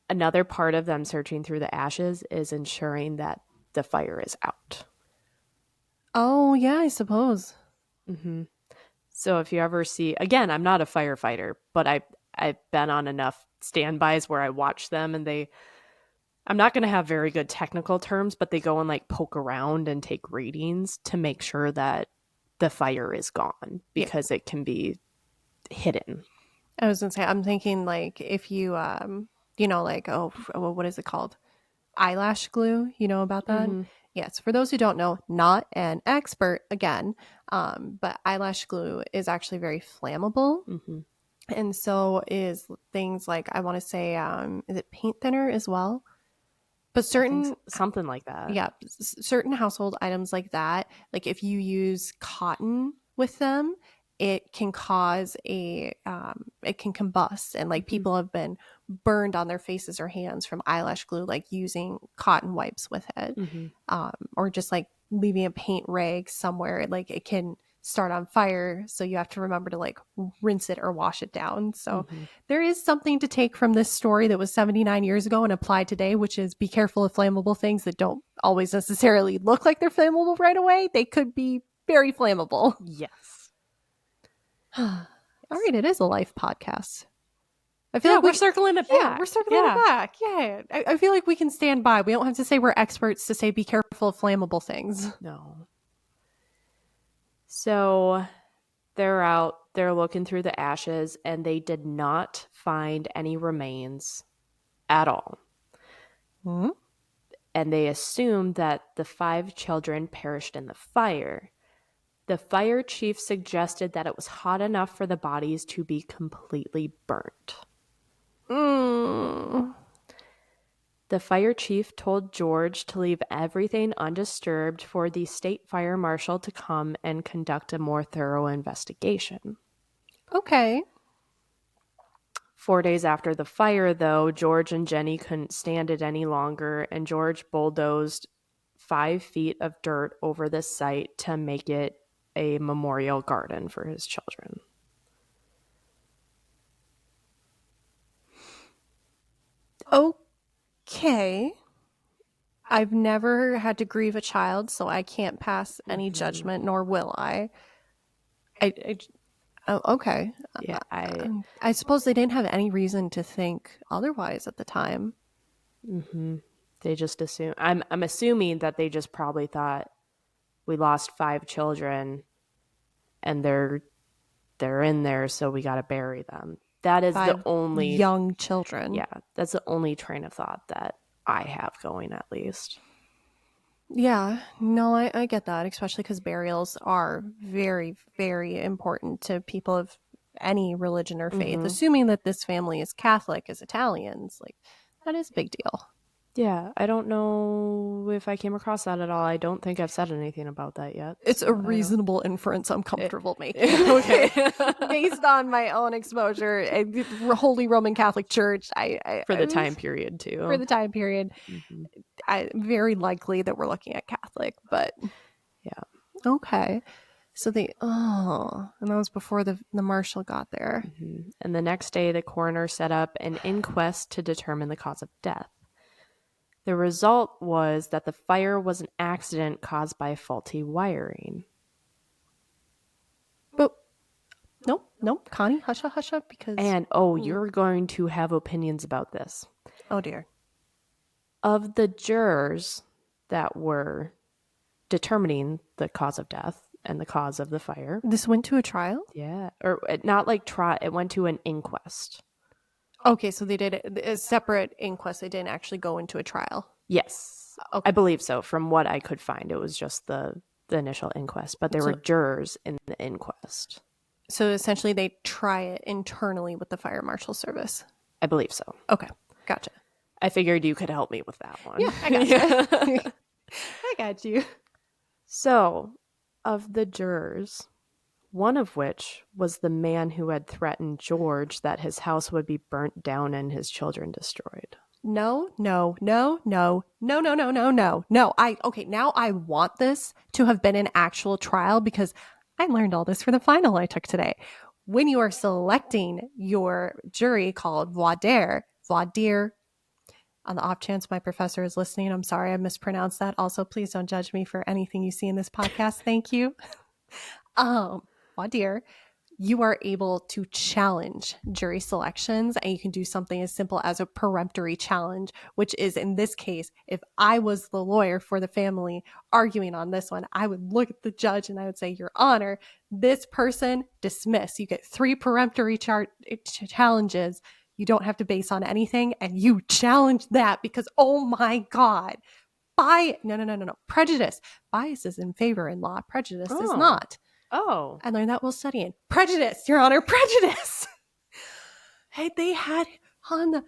Another part of them searching through the ashes is ensuring that the fire is out. Oh, yeah, I suppose. Mm-hmm. So if you ever see, again, I'm not a firefighter, but I've been on enough standbys where I watch them, and I'm not going to have very good technical terms, but they go and like poke around and take readings to make sure that the fire is gone because it can be hidden. I was going to say, I'm thinking like if you, like, what is it called? Eyelash glue, you know about that? Mm-hmm. Yes, for those who don't know, not an expert again, but eyelash glue is actually very flammable. Mm-hmm. And so is things like, I want to say, is it paint thinner as well? But certain something like that. Yeah, certain household items like that, like if you use cotton with them, it can cause it can combust, and like people have been burned on their faces or hands from eyelash glue, like using cotton wipes with it, or just like leaving a paint rag somewhere, like it can start on fire, so you have to remember to like rinse it or wash it down. So there is something to take from this story that was 79 years ago and apply today, which is be careful of flammable things that don't always necessarily look like they're flammable right away. They could be very flammable. Yes. All right, it is a life podcast. I feel like we're circling it back. Yeah, we're circling it back. Yeah, I feel like we can stand by. We don't have to say we're experts to say be careful of flammable things. No. So they're out, they're looking through the ashes, and they did not find any remains at all. Mm-hmm. And they assumed that the 5 children perished in the fire. The fire chief suggested that it was hot enough for the bodies to be completely burnt. The fire chief told George to leave everything undisturbed for the state fire marshal to come and conduct a more thorough investigation. Okay. 4 days after the fire, though, George and Jenny couldn't stand it any longer, and George bulldozed 5 feet of dirt over the site to make it a memorial garden for his children. Okay. I've never had to grieve a child, so I can't pass any Mhm. judgment, nor will I. Oh, okay. Yeah, I suppose they didn't have any reason to think otherwise at the time. they just assume. I'm assuming that they just probably thought we lost 5 children, and they're in there, so we got to bury them. That is the 5 only young children. Yeah, that's the only train of thought that I have going, at least. Yeah, no, I get that, especially because burials are very, very important to people of any religion or faith. Mhm. Assuming that this family is Catholic, is Italians, like that is a big deal. Yeah, I don't know if I came across that at all. I don't think I've said anything about that yet. It's so a I don't- reasonable inference I'm comfortable making. Okay. Based on my own exposure, Holy Roman Catholic Church, For the time period, too. for the time period, Mhm. very likely that we're looking at Catholic, but Yeah. okay. So and that was before the marshal got there. Mhm. And the next day, the coroner set up an inquest to determine the cause of death. The result was that the fire was an accident caused by faulty wiring. But nope, Connie, husha, because And, you're going to have opinions about this. oh dear. Of the jurors that were determining the cause of death and the cause of the fire. This went to a trial? Yeah. Or not like trial, it went to an inquest. Okay, so they did a separate inquest. They didn't actually go into a trial. Yes. Okay. I believe so. From what I could find, it was just the initial inquest, but there were jurors in the inquest. So essentially they try it internally with the fire marshal service. I believe so. Okay, gotcha. I figured you could help me with that one. Yeah, I got you. I got you. So, of the jurors, one of which was the man who had threatened George that his house would be burnt down and his children destroyed. No. Now I want this to have been an actual trial because I learned all this for the final I took today. When you are selecting your jury called voir dire, on the off chance my professor is listening, I'm sorry I mispronounced that. Also, please don't judge me for anything you see in this podcast. Thank you. Voir dire, you are able to challenge jury selections, and you can do something as simple as a peremptory challenge, which is, in this case, if I was the lawyer for the family arguing on this one, I would look at the judge and I would say, Your Honor, this person dismiss. You get 3 peremptory challenges. You don't have to base on anything, and you challenge that because, oh my God, no. Prejudice. Bias is in favor in law. Prejudice is not. Oh. I learned that while studying. Prejudice, Your Honor, prejudice. Hey, they had on the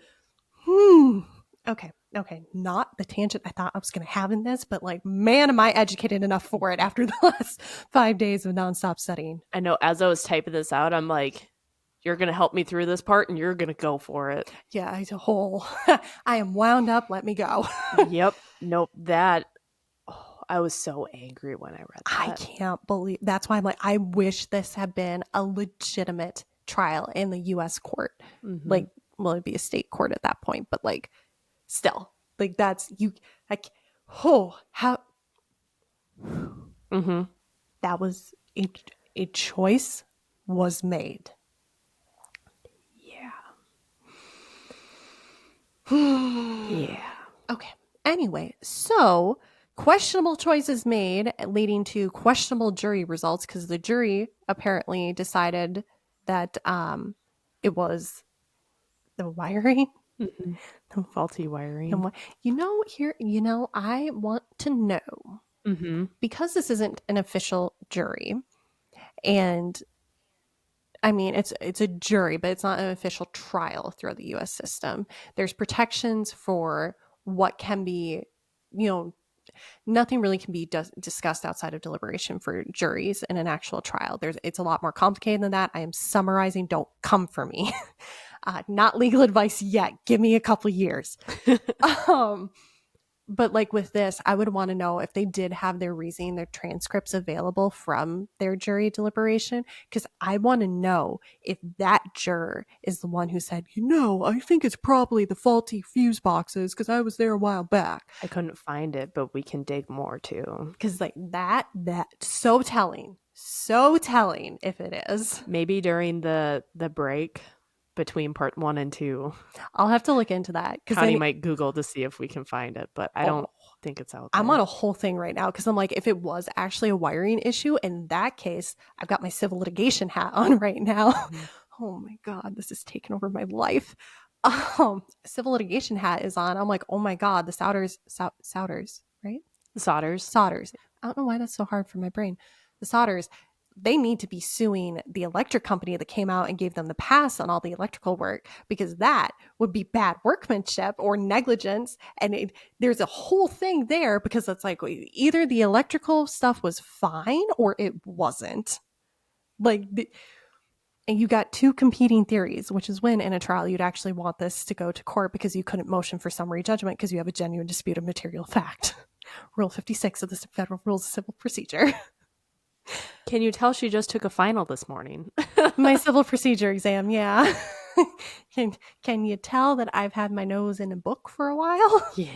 Okay. Not the tangent I thought I was going to have in this, but like, man, am I educated enough for it after the last 5 days of nonstop studying. I know, as I was typing this out, I'm like, you're going to help me through this part and you're going to go for it. Yeah, it's a whole, I am wound up, let me go. Yep. Nope. That, I was so angry when I read that. I can't believe, that's why I'm like, I wish this had been a legitimate trial in the U.S. court. Mm-hmm. Like, well, it'd be a state court at that point, but like, still, like, that's, you, like, how, Mm-hmm. that was, a choice was made. Yeah. Okay. Anyway, so questionable choices made leading to questionable jury results because the jury apparently decided that it was the wiring. Mm-hmm. Faulty wiring. I want to know, because this isn't an official jury, and I mean, it's a jury, but it's not an official trial throughout the U.S. system. There's protections for what can be, nothing really can be discussed outside of deliberation for juries in an actual trial. It's a lot more complicated than that. I am summarizing. Don't come for me. Not legal advice yet. Give me a couple years. But like with this, I would want to know if they did have their reasoning, their transcripts available from their jury deliberation, because I want to know if that juror is the one who said, I think it's probably the faulty fuse boxes because I was there a while back. I couldn't find it, but we can dig more too. Because like that so telling if it is. Maybe during the break between part 1 and 2. I'll have to look into that. Connie might Google to see if we can find it, but I don't think it's out there. I'm on a whole thing right now because I'm like, if it was actually a wiring issue, in that case, I've got my civil litigation hat on right now. Oh my God, this is taking over my life. Civil litigation hat is on. I'm like, oh my God, the Souders, right? The Sodders. I don't know why that's so hard for my brain. The Sodders, they need to be suing the electric company that came out and gave them the pass on all the electrical work, because that would be bad workmanship or negligence. And there's a whole thing there because it's like either the electrical stuff was fine or it wasn't. And you got two competing theories, which is when in a trial you'd actually want this to go to court because you couldn't motion for summary judgment because you have a genuine dispute of material fact. Rule 56 of the Federal Rules of Civil Procedure. Can you tell she just took a final this morning? My civil procedure exam, yeah. Can you tell that I've had my nose in a book for a while? Yeah.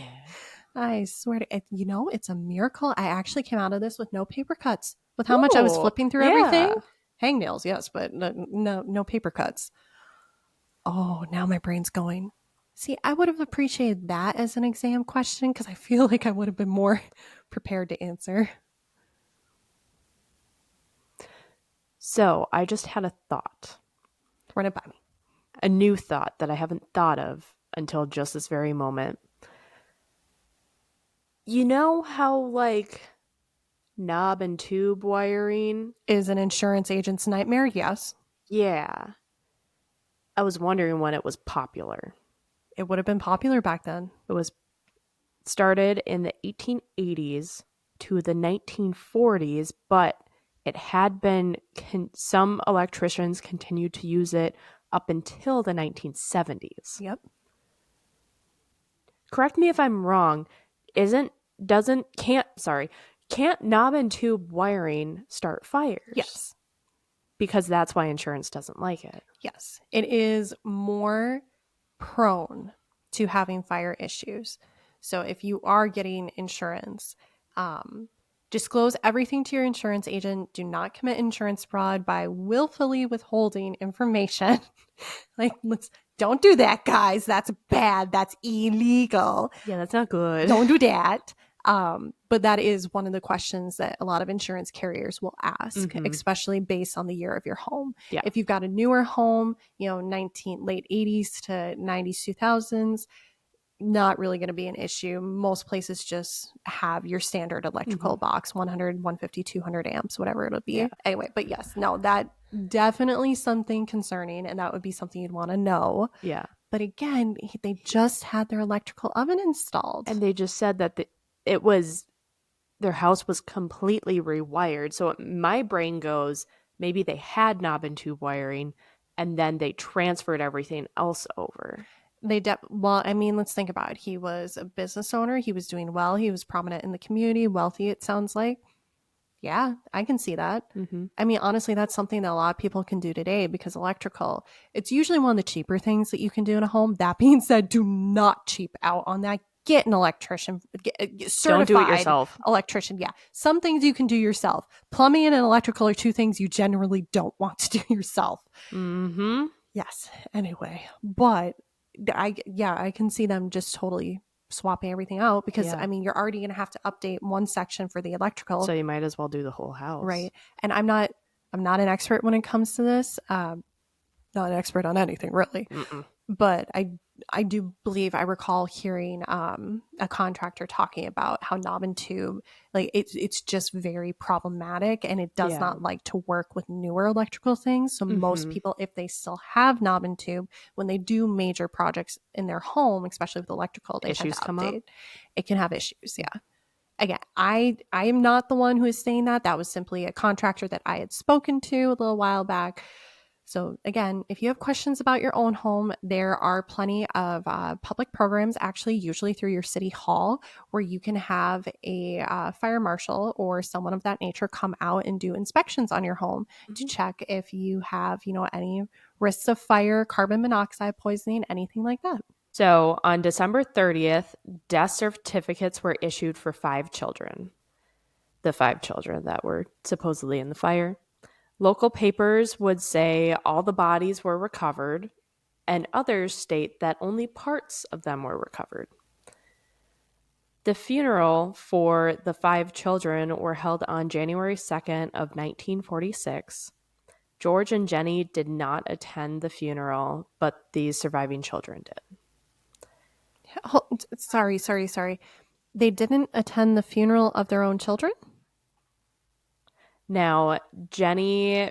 I swear to it's a miracle. I actually came out of this with no paper cuts. With how much I was flipping through everything. Hangnails, yes, but no paper cuts. Oh, now my brain's going. See, I would have appreciated that as an exam question because I feel like I would have been more prepared to answer. So I just had a thought. Run it by me. A new thought that I haven't thought of until just this very moment. You know how like knob and tube wiring is an insurance agent's nightmare? Yes. Yeah. I was wondering when it was popular. It would have been popular back then. It was started in the 1880s to the 1940s, but it had been, some electricians continued to use it up until the 1970s. Yep. Correct me if I'm wrong. Can't knob and tube wiring start fires? Yes. Because that's why insurance doesn't like it. Yes. It is more prone to having fire issues. So if you are getting insurance, disclose everything to your insurance agent. Do not commit insurance fraud by willfully withholding information. Don't do that, guys. That's bad. That's illegal. Yeah, that's not good. Don't do that. But that is one of the questions that a lot of insurance carriers will ask, especially based on the year of your home. Yeah. If you've got a newer home, late 80s to 90s, 2000s, not really going to be an issue. Most places just have your standard electrical box, 100, 150, 200 amps, whatever it'll be. Yeah. Anyway, but yes, no, that definitely something concerning, and that would be something you'd want to know. Yeah. But again, they just had their electrical oven installed. And they just said that their house was completely rewired. So my brain goes, maybe they had knob and tube wiring and then they transferred everything else over. Let's think about it. He was a business owner. He was doing well. He was prominent in the community, wealthy, it sounds like. Yeah, I can see that. I mean, honestly, that's something that a lot of people can do today because electrical, it's usually one of the cheaper things that you can do in a home. That being said, do not cheap out on that. Get an electrician, get certified. Don't do it yourself. Electrician, yeah. Some things you can do yourself. Plumbing and electrical are two things you generally don't want to do yourself. Yes. Anyway, but I can see them just totally swapping everything out because you're already going to have to update one section for the electrical. So you might as well do the whole house. Right. And I'm not an expert when it comes to this. Not an expert on anything really. But I do believe I recall hearing a contractor talking about how knob and tube, it's just very problematic and it does not like to work with newer electrical things. So most people, if they still have knob and tube, when they do major projects in their home, especially with electrical, they issues come up. It can have issues. Yeah. Again, I am not the one who is saying that. That was simply a contractor that I had spoken to a little while back. So again, if you have questions about your own home, there are plenty of public programs, actually usually through your city hall, where you can have a fire marshal or someone of that nature come out and do inspections on your home to check if you have, any risks of fire, carbon monoxide poisoning, anything like that. So on December 30th, death certificates were issued for 5 children. The 5 children that were supposedly in the fire. Local papers would say all the bodies were recovered, and others state that only parts of them were recovered. The funeral for the 5 children were held on January 2nd of 1946. George and Jenny did not attend the funeral, but the surviving children did. Sorry. They didn't attend the funeral of their own children? Now, Jenny,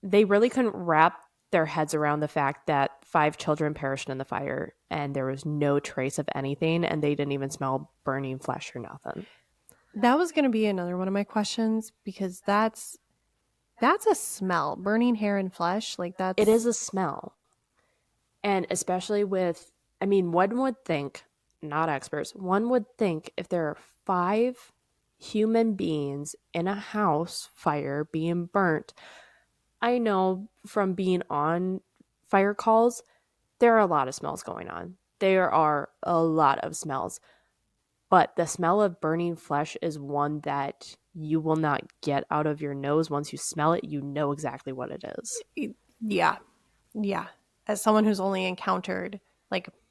they really couldn't wrap their heads around the fact that 5 children perished in the fire and there was no trace of anything, and they didn't even smell burning flesh or nothing. That was going to be another one of my questions, because that's a smell. Burning hair and flesh, It is a smell. And especially with, one would think, not experts, one would think if there are 5 human beings in a house fire being burnt. I know from being on fire calls, there are a lot of smells going on. There are a lot of smells. But the smell of burning flesh is one that you will not get out of your nose. Once you smell it, you know exactly what it is. Yeah. As someone who's only encountered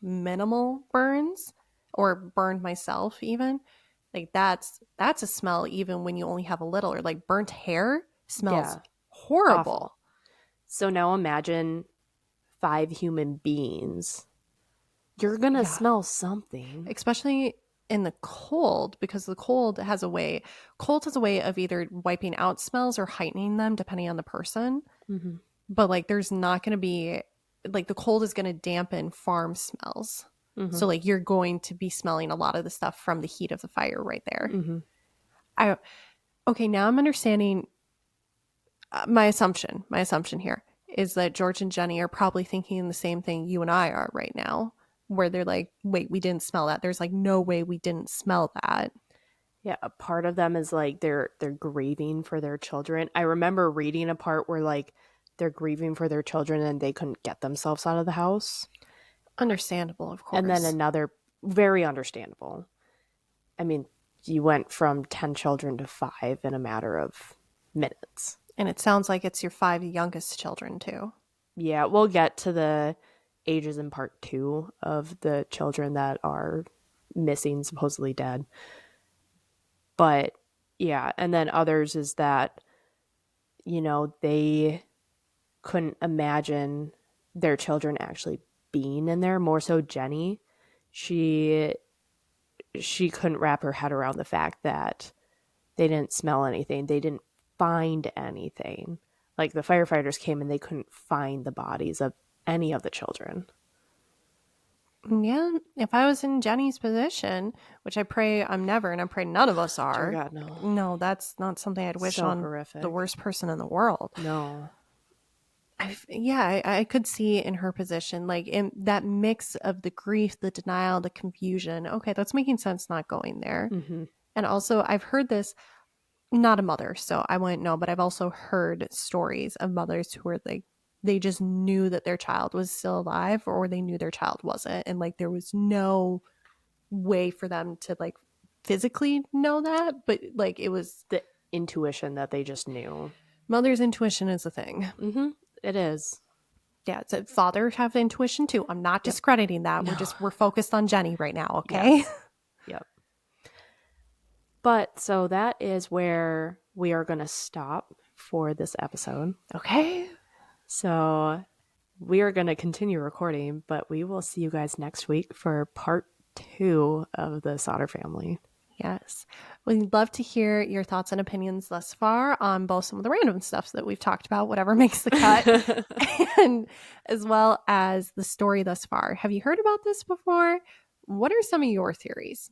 minimal burns, or burned myself even, that's a smell even when you only have a little. Or burnt hair smells horrible. Awful. So now imagine 5 human beings. You're gonna smell something, especially in the cold, because the cold has a way of either wiping out smells or heightening them depending on the person. Mm-hmm. But there's not going to be the cold is going to dampen farm smells. Mm-hmm. So you're going to be smelling a lot of the stuff from the heat of the fire right there. Mm-hmm. Okay, now I'm understanding. My assumption here is that George and Jenny are probably thinking the same thing you and I are right now, where they're like, wait, we didn't smell that. There's no way we didn't smell that. Yeah, a part of them is they're grieving for their children. I remember reading a part where they're grieving for their children and they couldn't get themselves out of the house. Understandable, of course. And then another, very understandable. You went from 10 children to 5 in a matter of minutes. And it sounds like it's your 5 youngest children too. Yeah, we'll get to the ages in part 2 of the children that are missing, supposedly dead. But yeah, and then others is that, they couldn't imagine their children actually being in there. More so Jenny. She couldn't wrap her head around the fact that they didn't smell anything. They didn't find anything. The firefighters came and they couldn't find the bodies of any of the children. Yeah, if I was in Jenny's position, which I pray I'm never, and I pray none of us are. Dear God, no. No, that's not something I'd wish on horrific. The worst person in the world. No. I could see in her position, in that mix of the grief, the denial, the confusion. Okay, that's making sense not going there. Mm-hmm. And also, I've heard this, not a mother, so I wouldn't know, but I've also heard stories of mothers who were they just knew that their child was still alive, or they knew their child wasn't. And there was no way for them to physically know that, but it was the intuition that they just knew. Mother's intuition is a thing. Mm-hmm. It is. Yeah, so fathers have intuition too. I'm not discrediting that. No. We're focused on Jenny right now, okay? Yes. Yep. But so that is where we are going to stop for this episode. Okay. So we are going to continue recording, but we will see you guys next week for part 2 of the Sodder family. Yes. We'd love to hear your thoughts and opinions thus far on both some of the random stuff that we've talked about, whatever makes the cut, and as well as the story thus far. Have you heard about this before? What are some of your theories?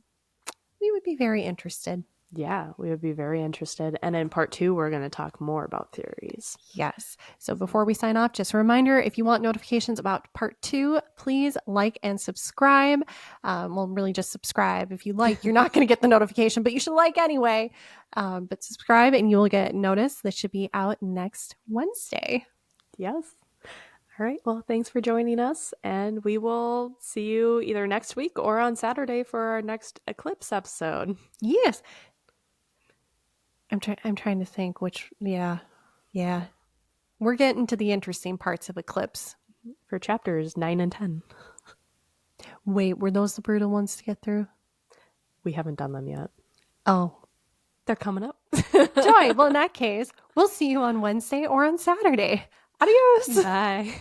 We would be very interested. Yeah, we would be very interested. And in part 2, we're going to talk more about theories. Yes. So before we sign off, just a reminder, if you want notifications about part 2, please like and subscribe. Well, really just subscribe. If you like, you're not going to get the notification, but you should like anyway. But subscribe and you will get notice. This should be out next Wednesday. Yes. All right. Well, thanks for joining us. And we will see you either next week or on Saturday for our next eclipse episode. Yes. I'm trying to think which, yeah. We're getting to the interesting parts of Eclipse. For chapters 9 and 10. Wait, were those the brutal ones to get through? We haven't done them yet. Oh. They're coming up. Joy. Well, in that case, we'll see you on Wednesday or on Saturday. Adios. Bye.